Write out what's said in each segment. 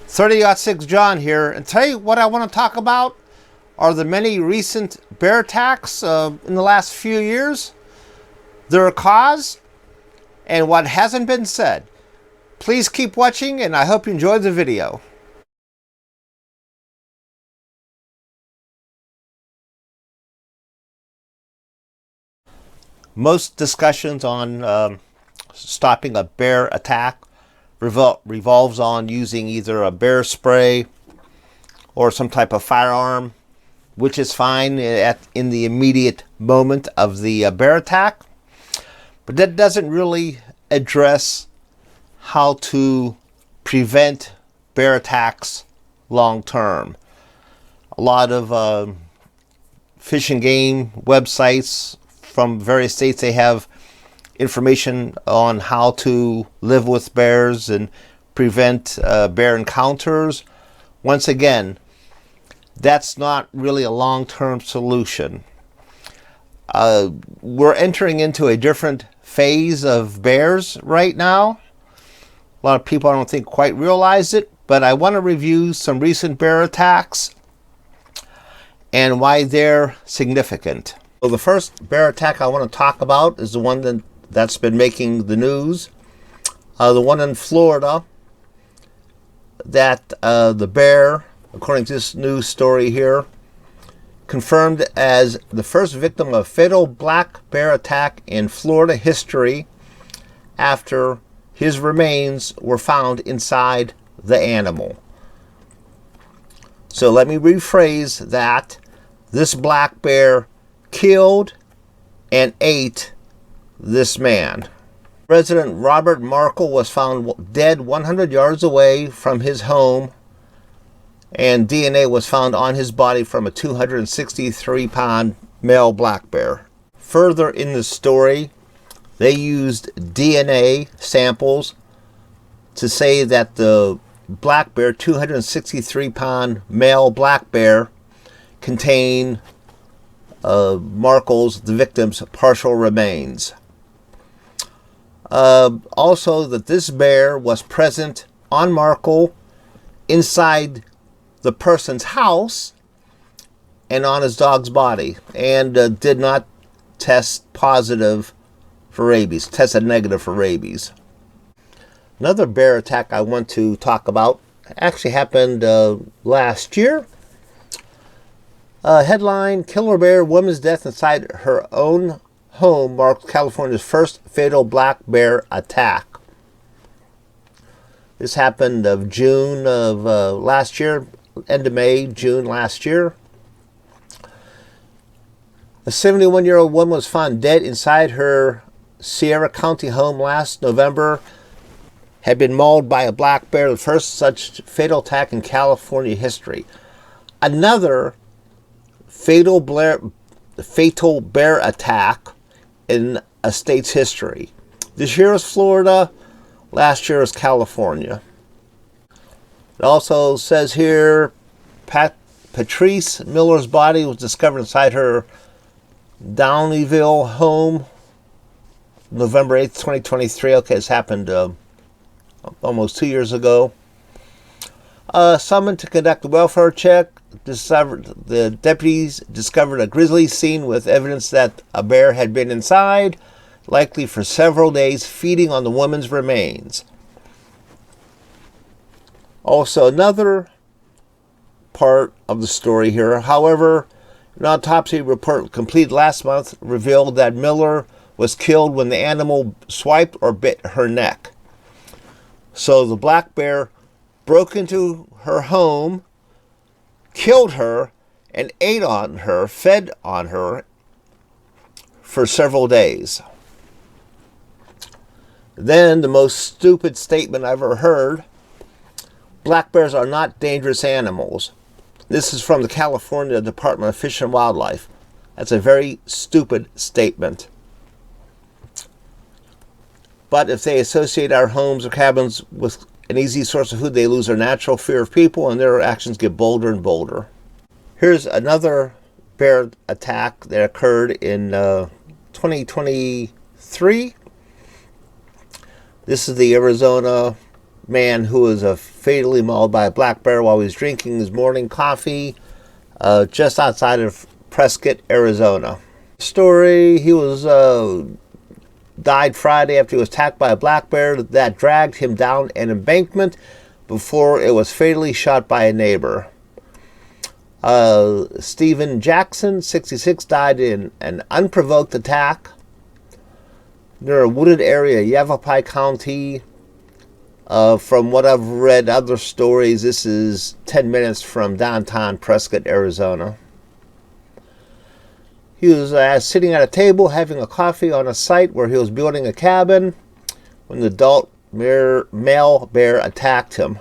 30-06 John here, and today what I want to talk about are the many recent bear attacks in the last few years, their cause, and what hasn't been said. Please keep watching, and I hope you enjoy the video. Most discussions on stopping a bear attack revolves on using either a bear spray or some type of firearm, which is fine in the immediate moment of the bear attack. But that doesn't really address how to prevent bear attacks long term. A lot of fish and game websites from various states, they have information on how to live with bears and prevent bear encounters. Once again, that's not really a long-term solution. We're entering into a different phase of bears right now. A lot of people, I don't think, quite realize it, but I want to review some recent bear attacks and why they're significant. So the first bear attack I want to talk about is the one that's been making the news. The one in Florida, that the bear, according to this news story here, confirmed as the first victim of fatal black bear attack in Florida history after his remains were found inside the animal. So let me rephrase that. This black bear killed and ate this man. Resident Robert Markle was found dead 100 yards away from his home, and DNA was found on his body from a 263-pound male black bear. Further in the story, they used DNA samples to say that the black bear, 263-pound male black bear, contained Markle's, the victim's, partial remains. Also, that this bear was present on Markle inside the person's house and on his dog's body, and did not test positive for rabies, tested negative for rabies. Another bear attack I want to talk about actually happened last year. Headline: Killer bear, woman's death inside her own home marks California's first fatal black bear attack. This happened of June of last year, end of May, June last year. A 71-year-old woman was found dead inside her Sierra County home last November. Had been mauled by a black bear, the first such fatal attack in California history. Another fatal bear attack in a state's history. This year was Florida, last year was California. It also says here, Patrice Miller's body was discovered inside her Downeyville home November 8th, 2023. Okay, this happened almost 2 years ago. Summoned to conduct a welfare check. The deputies discovered a Grizzly scene with evidence that a bear had been inside, likely for several days, feeding on the woman's remains. Also, another part of the story here, however, an autopsy report completed last month revealed that Miller was killed when the animal swiped or bit her neck. So the black bear broke into her home, killed her, and ate on her, fed on her for several days. Then the most stupid statement I've ever heard: black bears are not dangerous animals. This is from the California Department of Fish and Wildlife. That's a very stupid statement. But if they associate our homes or cabins with an easy source of food, they lose their natural fear of people, and their actions get bolder and bolder. Here's another bear attack that occurred in 2023. This is the Arizona man who was fatally mauled by a black bear while he was drinking his morning coffee just outside of Prescott, Arizona. Story, he was died Friday after he was attacked by a black bear that dragged him down an embankment before it was fatally shot by a neighbor. Stephen Jackson, 66, died in an unprovoked attack near a wooded area, Yavapai County. From what I've read other stories, this is 10 minutes from downtown Prescott, Arizona. He was sitting at a table having a coffee on a site where he was building a cabin when the adult male bear attacked him.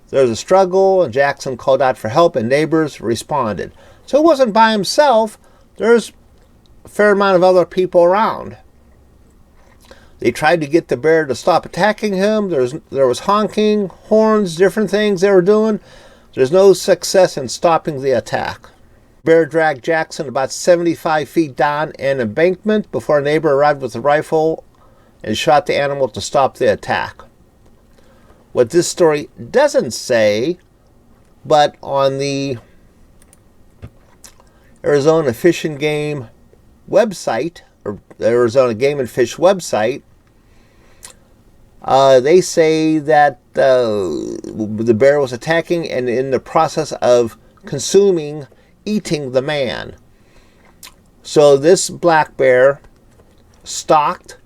There was a struggle, and Jackson called out for help, and neighbors responded. So he wasn't by himself. There's a fair amount of other people around. They tried to get the bear to stop attacking him. There was honking, horns, different things they were doing. There's no success in stopping the attack. Bear dragged Jackson about 75 feet down an embankment before a neighbor arrived with a rifle and shot the animal to stop the attack. What this story doesn't say, but on the Arizona Fish and Game website, or the Arizona Game and Fish website, they say that the bear was attacking and in the process of eating the man. So this black bear stalked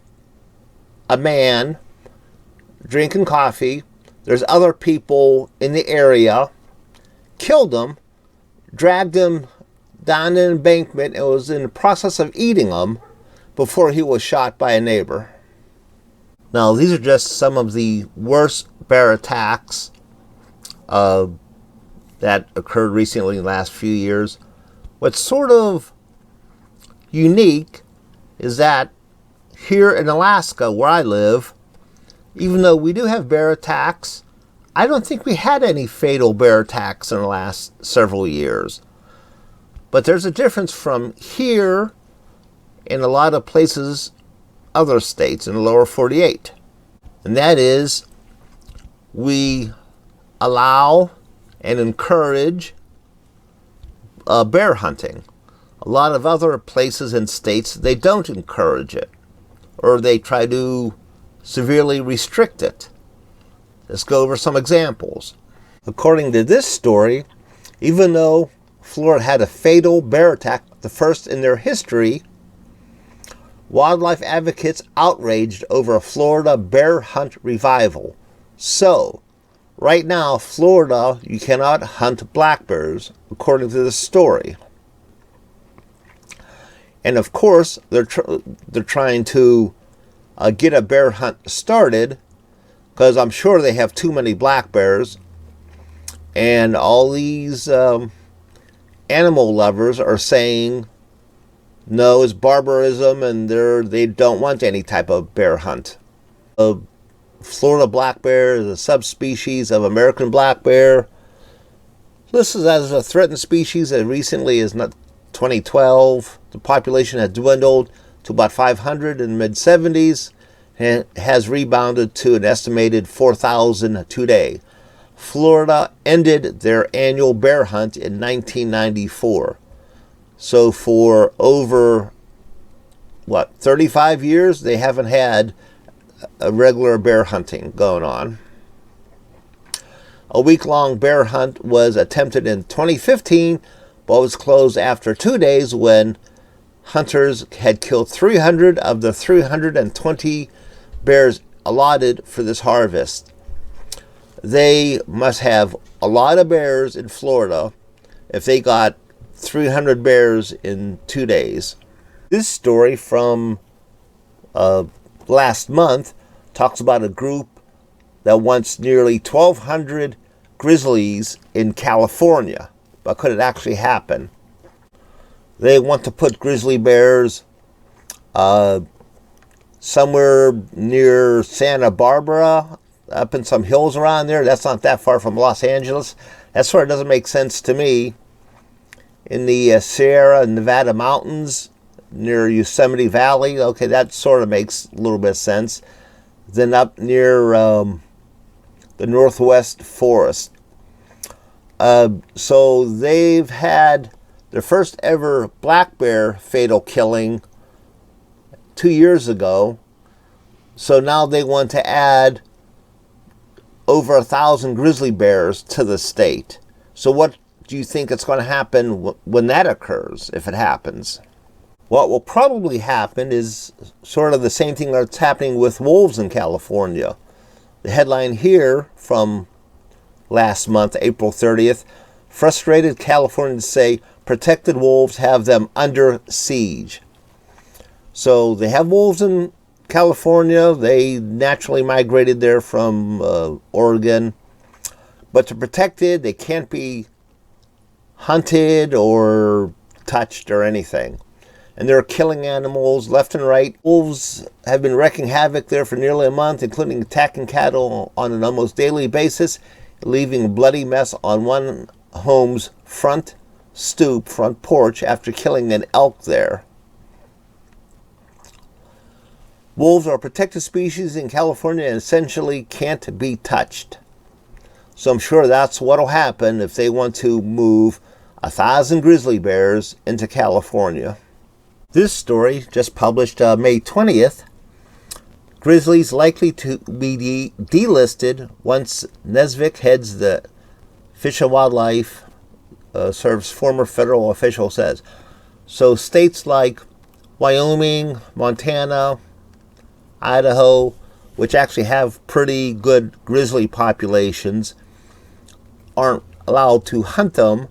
a man drinking coffee. There's other people in the area, killed him, dragged him down an embankment, and was in the process of eating him before he was shot by a neighbor. Now, these are just some of the worst bear attacks that occurred recently in the last few years. What's sort of unique is that here in Alaska, where I live, even though we do have bear attacks, I don't think we had any fatal bear attacks in the last several years. But there's a difference from here in a lot of places, other states in the lower 48. And that is, we allow and encourage bear hunting. A lot of other places and states, they don't encourage it, or they try to severely restrict it. Let's go over some examples. According to this story, even though Florida had a fatal bear attack, the first in their history, wildlife advocates outraged over a Florida bear hunt revival. So, right now, Florida, you cannot hunt black bears, according to this story. And of course, they're trying to get a bear hunt started, because I'm sure they have too many black bears, and all these animal lovers are saying no, it's barbarism, and they don't want any type of bear hunt. Florida black bear is a subspecies of American black bear. Listed as a threatened species as recently as 2012. The population had dwindled to about 500 in the mid-70s and has rebounded to an estimated 4,000 today. Florida ended their annual bear hunt in 1994. So for over, 35 years, they haven't had a regular bear hunting going on. A week-long bear hunt was attempted in 2015, but was closed after 2 days when hunters had killed 300 of the 320 bears allotted for this harvest. They must have a lot of bears in Florida if they got 300 bears in 2 days. This story from last month talks about a group that wants nearly 1,200 grizzlies in California. But could it actually happen? They want to put grizzly bears somewhere near Santa Barbara, up in some hills around there. That's not that far from Los Angeles. That sort of doesn't make sense to me. In the Sierra Nevada mountains near Yosemite Valley, okay, that sort of makes a little bit of sense. Then up near the Northwest forest. So they've had their first ever black bear fatal killing 2 years ago. So now they want to add over 1,000 grizzly bears to the state. So what do you think it's going to happen when that occurs, if it happens? What will probably happen is sort of the same thing that's happening with wolves in California. The headline here from last month, April 30th, frustrated Californians say protected wolves have them under siege. So they have wolves in California. They naturally migrated there from Oregon. But to protect it, they can't be hunted or touched or anything. And they're killing animals left and right. Wolves have been wreaking havoc there for nearly a month, including attacking cattle on an almost daily basis, leaving a bloody mess on one home's front porch after killing an elk there. Wolves are a protected species in California and essentially can't be touched. So I'm sure that's what will happen if they want to move 1,000 grizzly bears into California. This story, just published May 20th, grizzlies likely to be delisted once Nesvik heads the Fish and Wildlife Service, former federal official says. So states like Wyoming, Montana, Idaho, which actually have pretty good grizzly populations, aren't allowed to hunt them.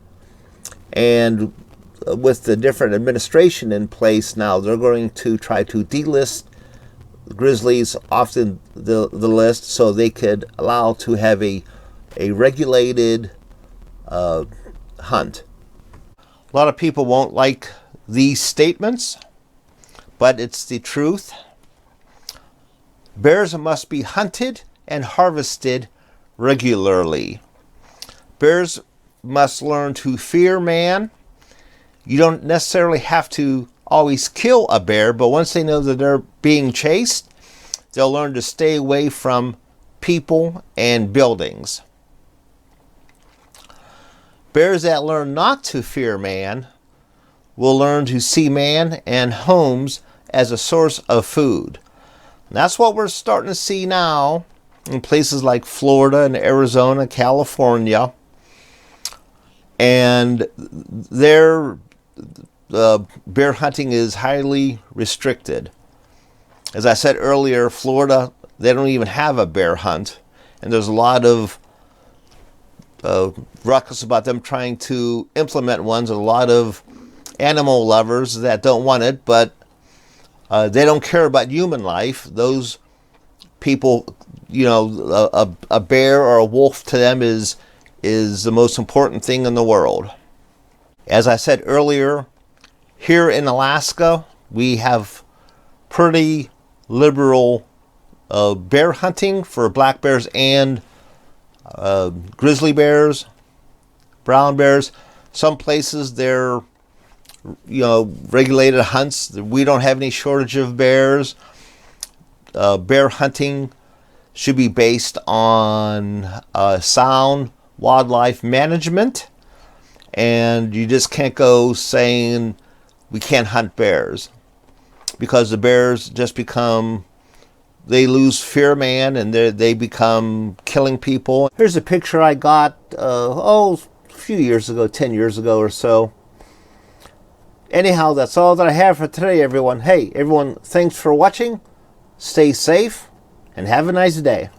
And with the different administration in place now, they're going to try to delist grizzlies off the list so they could allow to have a regulated hunt. A lot of people won't like these statements, but it's the truth. Bears must be hunted and harvested regularly. Bears must learn to fear man. You don't necessarily have to always kill a bear, but once they know that they're being chased, they'll learn to stay away from people and buildings. Bears that learn not to fear man will learn to see man and homes as a source of food. And that's what we're starting to see now in places like Florida and Arizona, California. And their bear hunting is highly restricted. As I said earlier, Florida, they don't even have a bear hunt. And there's a lot of ruckus about them trying to implement ones. A lot of animal lovers that don't want it, but they don't care about human life. Those people, a bear or a wolf to them is the most important thing in the world. As I said earlier, here in Alaska, we have pretty liberal bear hunting for black bears and grizzly bears, brown bears. Some places they're regulated hunts. We don't have any shortage of bears. Bear hunting should be based on sound wildlife management, and you just can't go saying we can't hunt bears, because the bears just they lose fear man, and they become killing people. Here's a picture I got a few years ago, 10 years ago or so. Anyhow, that's all that I have for today, everyone. Hey, everyone, thanks for watching. Stay safe and have a nice day.